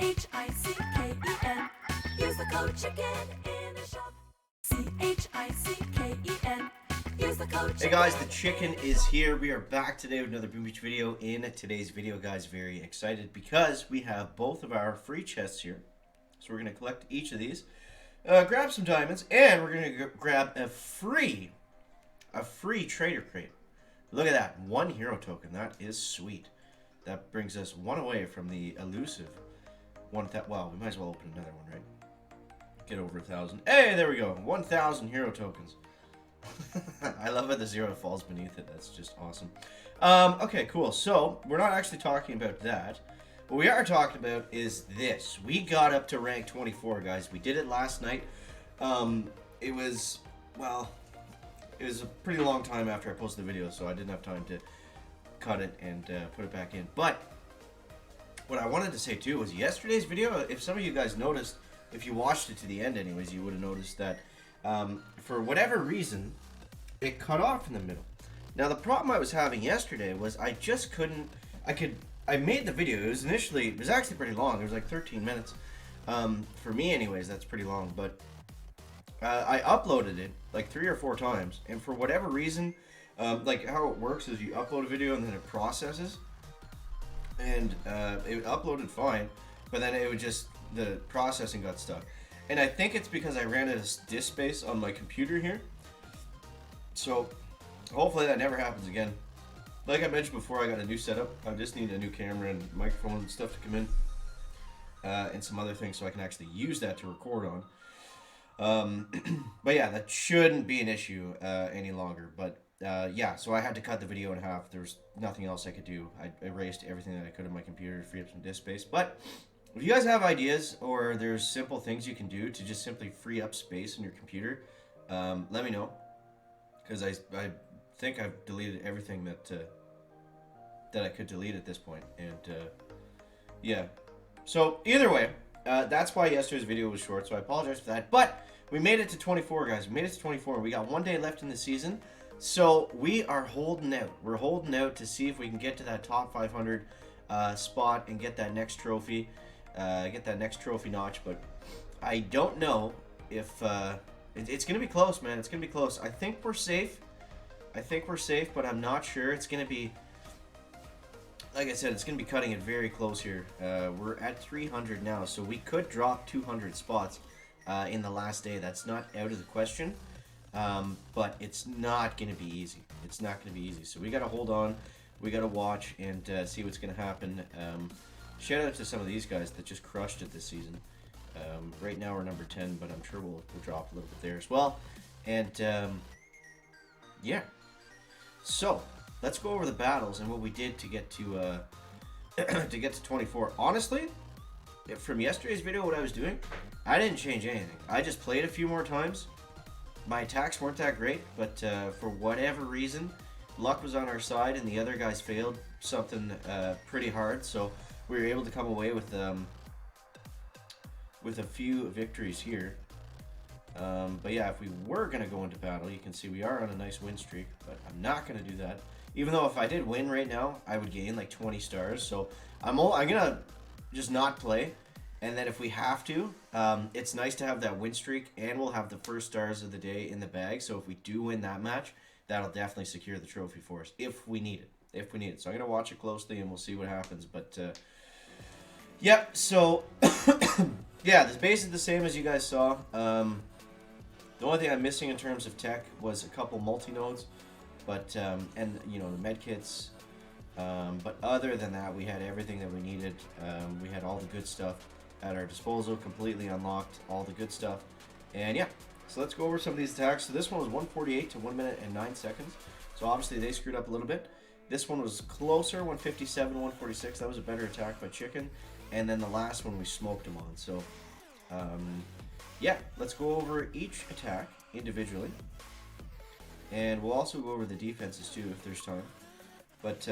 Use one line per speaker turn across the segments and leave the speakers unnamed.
CHICKEN. Use the code CHICKEN in the shop. CHICKEN. Use the code CHICKEN.
Hey guys, the chicken is here. We are back today with another Boom Beach video. In today's video, guys, very excited because we have both of our free chests here. So we're going to collect each of these, grab some diamonds, and we're going to grab a free trader crate. Look at that, 1 hero token. That is sweet. That brings us one away from the elusive one. Well, we might as well open another one, right? Get over 1,000. Hey, there we go. 1,000 hero tokens. I love how the zero falls beneath it. That's just awesome. Okay, cool. So we're not actually talking about that. What we are talking about is this. We got up to rank 24, guys. We did it last night. It was a pretty long time after I posted the video, so I didn't have time to cut it and put it back in. But what I wanted to say too was yesterday's video, if some of you guys noticed, if you watched it to the end anyways, you would have noticed that for whatever reason, it cut off in the middle. Now the problem I was having yesterday was I just couldn't, I made the video. It was actually pretty long. It was like 13 minutes. For me anyways, that's pretty long, but I uploaded it like 3 or 4 times, and for whatever reason, like how it works is you upload a video and then it processes, and it uploaded fine, but then it would just, the processing got stuck. And I think it's because I ran out of disk space on my computer here. So hopefully that never happens again. Like I mentioned before, I got a new setup. I just need a new camera and microphone and stuff to come in, and some other things so I can actually use that to record on. But yeah, that shouldn't be an issue any longer. But yeah, so I had to cut the video in half. There's nothing else I could do. I erased everything that I could on my computer to free up some disk space. But if you guys have ideas, or there's simple things you can do to just simply free up space in your computer, let me know, because I think I've deleted everything that I could delete at this point. And yeah, so either way, that's why yesterday's video was short, so I apologize for that. But we made it to 24, guys. We made it to 24. We got 1 day left in the season, so we are holding out. We're holding out to see if we can get to that top 500 spot and get that next trophy. Get that next trophy notch. But I don't know if it's gonna be close, man. It's gonna be close. I think we're safe. But I'm not sure. It's gonna be, like I said, it's gonna be cutting it very close here. We're at 300 now, so we could drop 200 spots in the last day. That's not out of the question, but it's not gonna be easy. It's not gonna be easy. So we gotta hold on. We gotta watch and see what's gonna happen. Shout out to some of these guys that just crushed it this season. Right now we're number 10, but I'm sure we'll drop a little bit there as well. And yeah, so let's go over the battles and what we did to get to to get to 24. Honestly, from yesterday's video, what I was doing, I didn't change anything. I just played a few more times. My attacks weren't that great, but for whatever reason, luck was on our side, and the other guys failed something pretty hard. So we were able to come away with a few victories here. But yeah, if we were going to go into battle, you can see we are on a nice win streak, but I'm not going to do that. Even though if I did win right now, I would gain like 20 stars. So I'm going to just not play. And then if we have to, it's nice to have that win streak, and we'll have the first stars of the day in the bag. So if we do win that match, that'll definitely secure the trophy for us if we need it. So I'm going to watch it closely and we'll see what happens. But yeah, so yeah, this base is the same as you guys saw. The only thing I'm missing in terms of tech was a couple multi-nodes, but and you know, the med kits. But other than that, we had everything that we needed. We had all the good stuff at our disposal, completely unlocked, all the good stuff. And yeah, so let's go over some of these attacks. So this one was 148 to 1 minute and 9 seconds. So obviously they screwed up a little bit. This one was closer, 157 to 146. That was a better attack by Chicken. And then the last one we smoked him on. So yeah, let's go over each attack individually. And we'll also go over the defenses too if there's time. But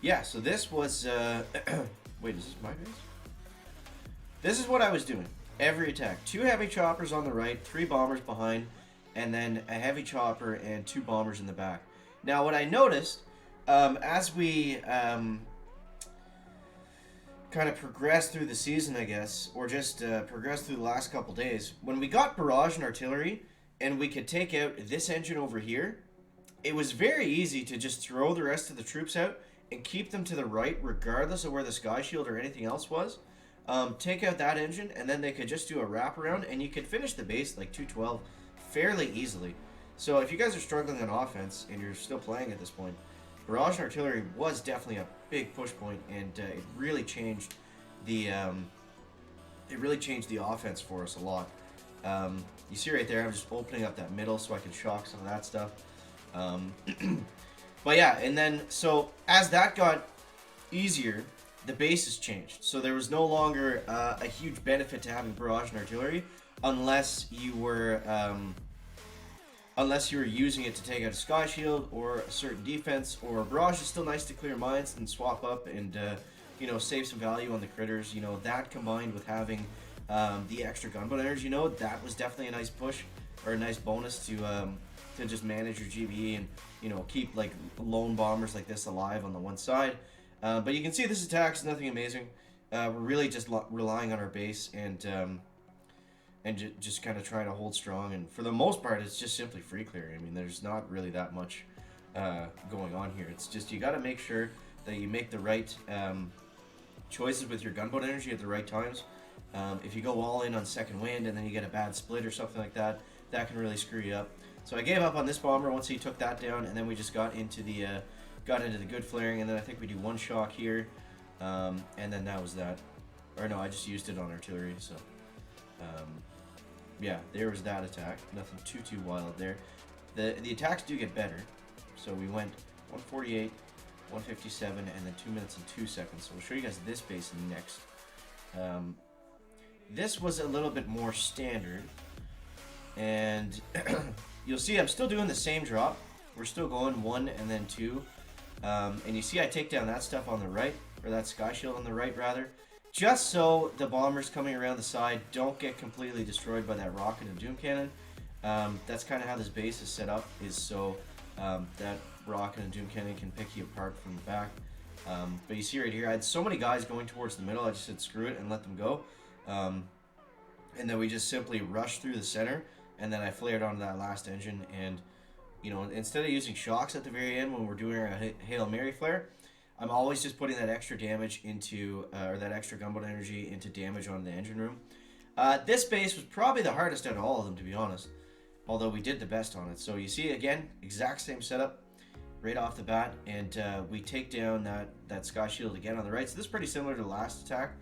yeah, so this was wait, is this my base? This is what I was doing every attack. 2 heavy choppers on the right, 3 bombers behind, and then a heavy chopper and 2 bombers in the back. Now what I noticed as we kind of progress through the season, I guess, or just progress through the last couple days. When we got Barrage and Artillery, and we could take out this engine over here, it was very easy to just throw the rest of the troops out and keep them to the right, regardless of where the Sky Shield or anything else was. Take out that engine, and then they could just do a wraparound, and you could finish the base like 212 fairly easily. So if you guys are struggling on offense and you're still playing at this point, Barrage and Artillery was definitely a big push point, and it really changed the offense for us a lot. You see right there, I'm just opening up that middle so I can shock some of that stuff. But yeah, and then so as that got easier, the bases changed. So there was no longer a huge benefit to having Barrage and Artillery unless you were using it to take out a Sky Shield or a certain defense. Or Barrage is still nice to clear mines and swap up and save some value on the critters. That combined with having the extra gunboat energy node, that was definitely a nice push or a nice bonus to just manage your GBE and keep like lone bombers like this alive on the one side. But you can see this attack is nothing amazing. We're really just relying on our base and just kind of trying to hold strong. And for the most part, it's just simply free clearing. I mean, there's not really that much going on here. It's just you got to make sure that you make the right choices with your gunboat energy at the right times. If you go all in on second wind and then you get a bad split or something like that, that can really screw you up. So I gave up on this bomber once he took that down, and then we just got into the good flaring, and then I think we do one shock here, and then that was that. Or no, I just used it on artillery. So yeah, there was that attack. Nothing too wild there. The attacks do get better. So we went 148, 157, and then 2 minutes and 2 seconds. So we'll show you guys this base next. This was a little bit more standard, and you'll see I'm still doing the same drop. We're still going 1 and then 2, and you see I take down that stuff on the right, or that Sky Shield on the right rather, just so the bombers coming around the side don't get completely destroyed by that rocket and doom cannon. That's kind of how this base is set up, is so that rocket and doom cannon can pick you apart from the back. But you see right here, I had so many guys going towards the middle, I just said screw it and let them go. And then we just simply rushed through the center, and then I flared onto that last engine, and instead of using shocks at the very end when we're doing our Hail Mary flare, I'm always just putting that extra damage into, or that extra gunboat energy into damage on the engine room. This base was probably the hardest out of all of them, to be honest, although we did the best on it. So you see, again, exact same setup right off the bat, and we take down that Sky Shield again on the right. So this is pretty similar to the last attack.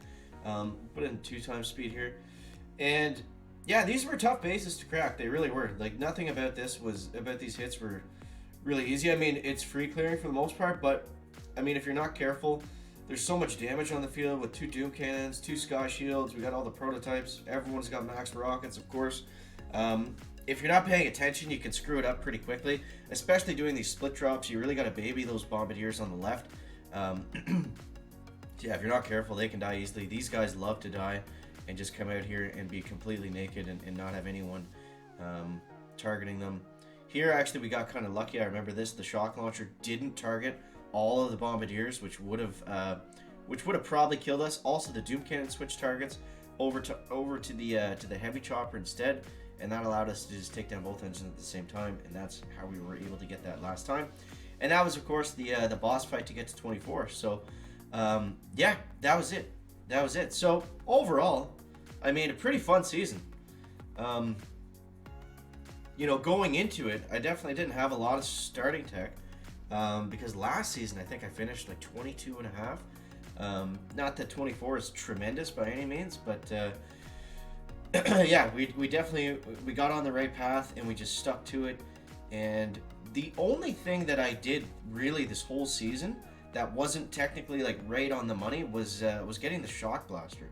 Put in 2 times speed here, and yeah, these were tough bases to crack. They really were. Like, nothing about these hits were really easy. I mean, it's free clearing for the most part, but I mean, if you're not careful, there's so much damage on the field with 2 doom cannons, 2 Sky Shields. We got all the prototypes. Everyone's got max rockets, of course. If you're not paying attention, you can screw it up pretty quickly, especially doing these split drops. You really got to baby those bombardiers on the left. Yeah, if you're not careful, they can die easily. These guys love to die and just come out here and be completely naked and not have anyone targeting them. Here, actually, we got kind of lucky. I remember this. The shock launcher didn't target all of the bombardiers, which would have probably killed us. Also, the doom cannon switched targets over to the heavy chopper instead, and that allowed us to just take down both engines at the same time, and that's how we were able to get that last time. And that was, of course, the boss fight to get to 24. So yeah, that was it. So overall, I mean, a pretty fun season. Going into it, I definitely didn't have a lot of starting tech, because last season I think I finished like 22 and a half. Not that 24 is tremendous by any means, but yeah, we definitely got on the right path and we just stuck to it. And the only thing that I did really this whole season that wasn't technically like right on the money was getting the shock blaster.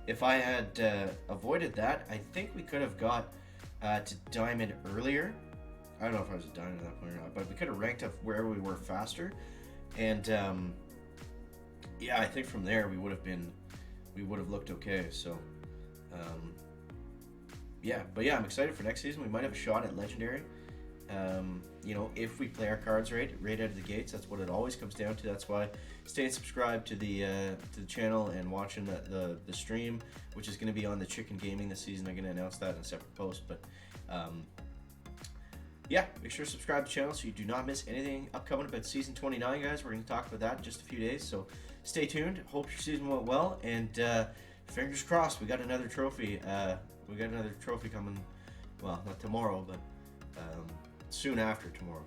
If I had avoided that, I think we could have got to diamond earlier. I don't know if I was a diamond at that point or not, but we could have ranked up wherever we were faster. And yeah, I think from there we would have looked okay. So yeah, but yeah, I'm excited for next season. We might have a shot at legendary. You know, if we play our cards right out of the gates, that's what it always comes down to. That's why staying subscribed to the channel and watching the stream, which is going to be on the Chicken Gaming this season. I'm going to announce that in a separate post, but yeah, make sure to subscribe to the channel so you do not miss anything upcoming about season 29, guys. We're going to talk about that in just a few days, so stay tuned. Hope your season went well, and fingers crossed. We got another trophy. We got another trophy coming. Well, not tomorrow, but soon after tomorrow.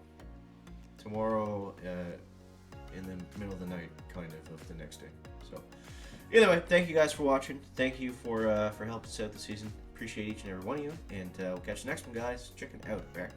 Tomorrow in the middle of the night, kind of the next day. So, either way, thank you guys for watching. Thank you for helping us out this season. Appreciate each and every one of you, and we'll catch you next one, guys. Chicken out. Back.